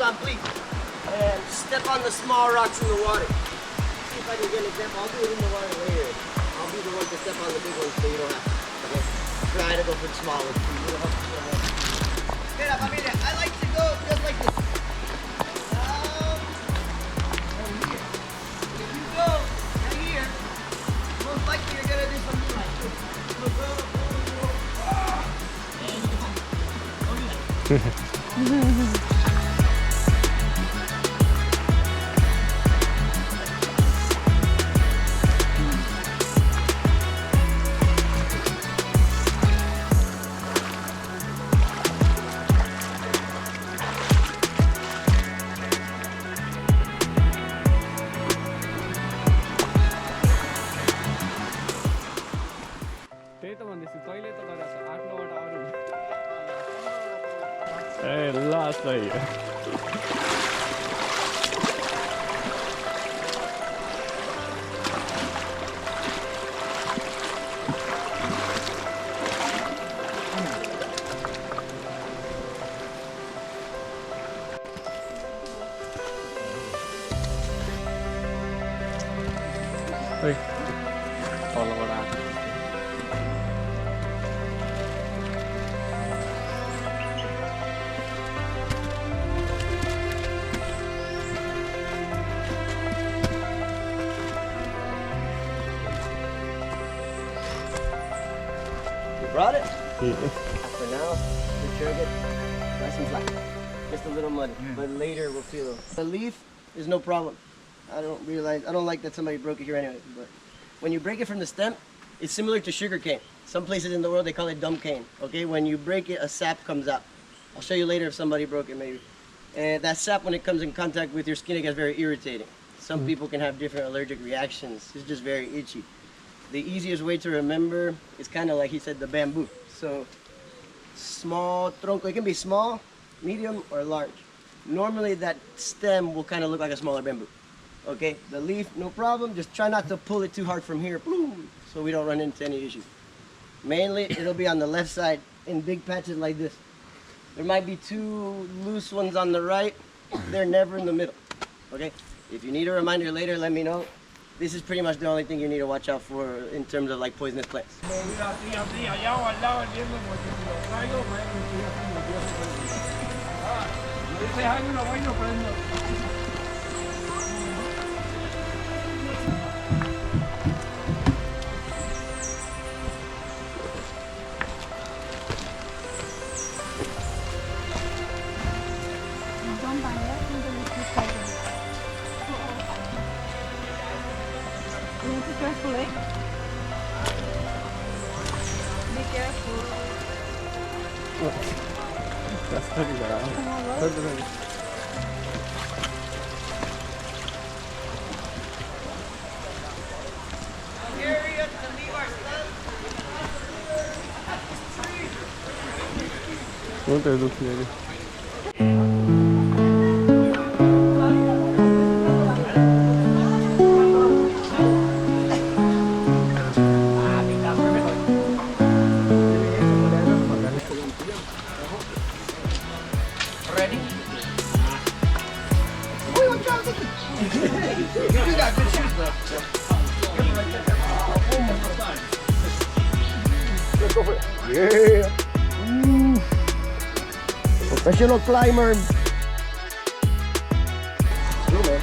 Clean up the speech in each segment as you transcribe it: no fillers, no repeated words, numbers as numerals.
on, please. And step on the small rocks in the water. See if I can get an example. I'll do it in the water later. I'll be the one to step on the big ones so you don't have to. Okay? Try to go for the small ones. Mira, familia, I like to go just like this. Down and here. If you go right here, most likely you're gonna do something like this. So go, and you can don't do that. Brought it? Yeah. For now, the sugar nice and flat. Just a little muddy, but later we'll feel it. The leaf is no problem. I don't like that somebody broke it here anyway, but when you break it from the stem, it's similar to sugar cane. Some places in the world they call it dumb cane. Okay, when you break it, a sap comes out. I'll show you later if somebody broke it maybe. And that sap, when it comes in contact with your skin, it gets very irritating. Some people can have different allergic reactions. It's just very itchy. The easiest way to remember is kind of like he said, the bamboo. So small tronco, it can be small, medium, or large. Normally that stem will kind of look like a smaller bamboo. Okay, the leaf, no problem. Just try not to pull it too hard from here, boom, so we don't run into any issues. Mainly, it'll be on the left side in big patches like this. There might be two loose ones on the right. They're never in the middle. Okay, if you need a reminder later, let me know. This is pretty much the only thing you need to watch out for in terms of like poisonous plants. Carefully. Be careful. That's pretty bad. Area to leave our stand. What are looking at? Yeah. Professional climber. Go, man.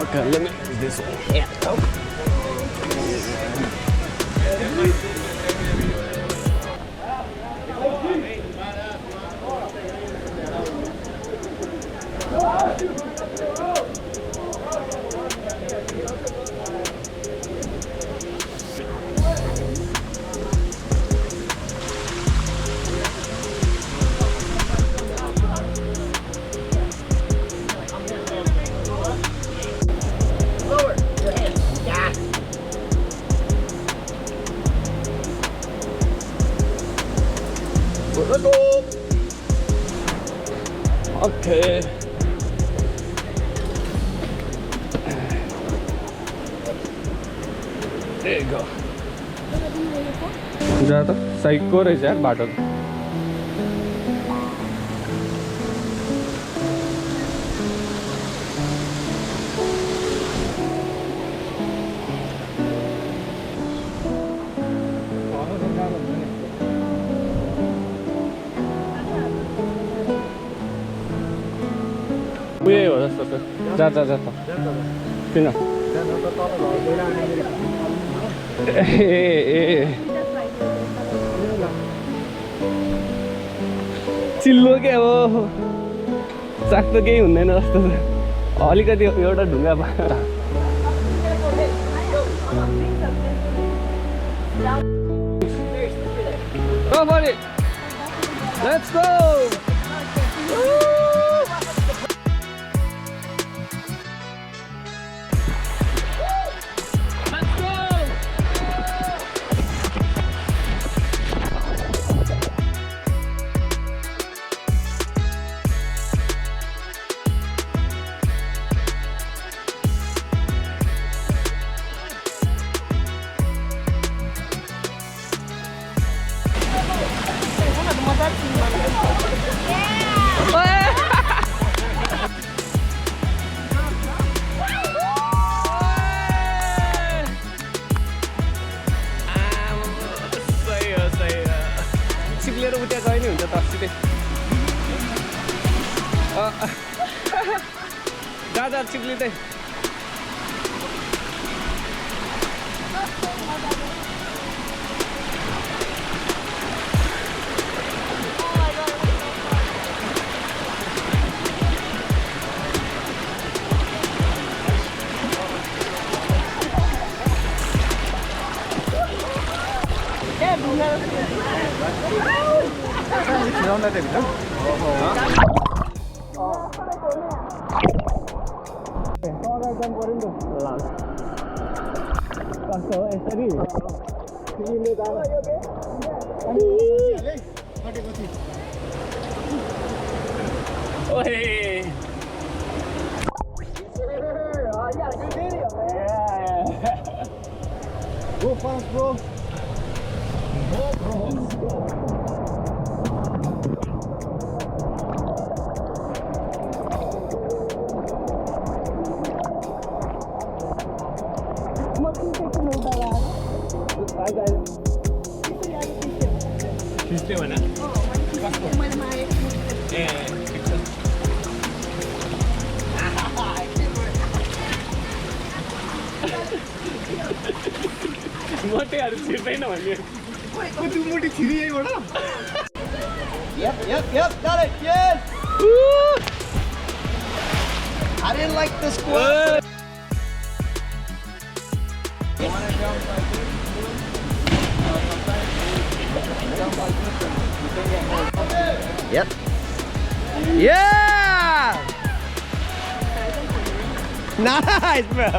Okay, let me use this one. Yeah. Oh. Let's go. Okay. There you go. जा त साइकको रहेछ यार बाटो उयो हो जस्तो छ जा जा जा त किन ए चिल्लो के हो चाक त केही हुँदैन जस्तो छ अलिकति एउटा ढुङ्गा Go for it! Let's go! चिप्लेर उता गए नि हुन्छ त सिधै जा जा चिप्लिँदै Go fast, bro. Yep, got it, yes! Woo! I didn't like the squat. You wanna jump like this? Yep. Yeah! Nice, bro!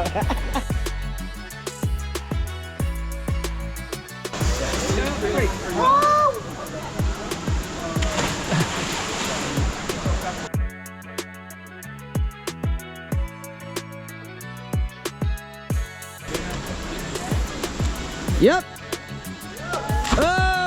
Yep. Oh.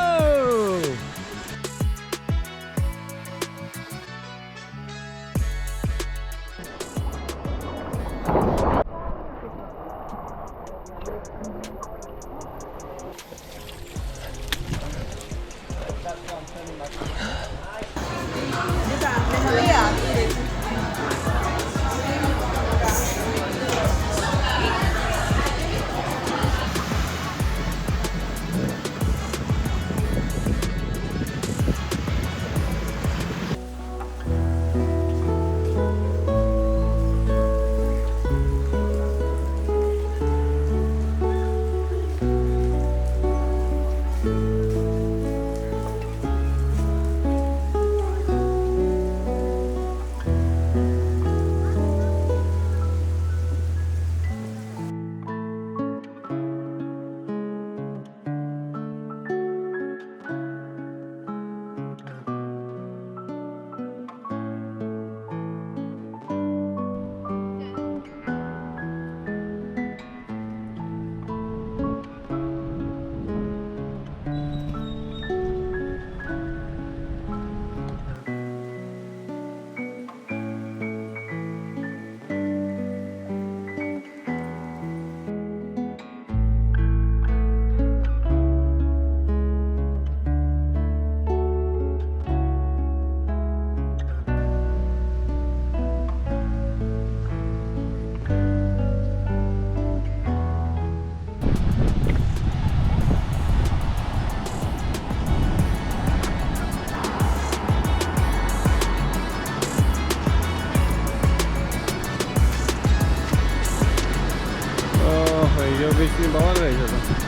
बस्ने बाबा रहेछ त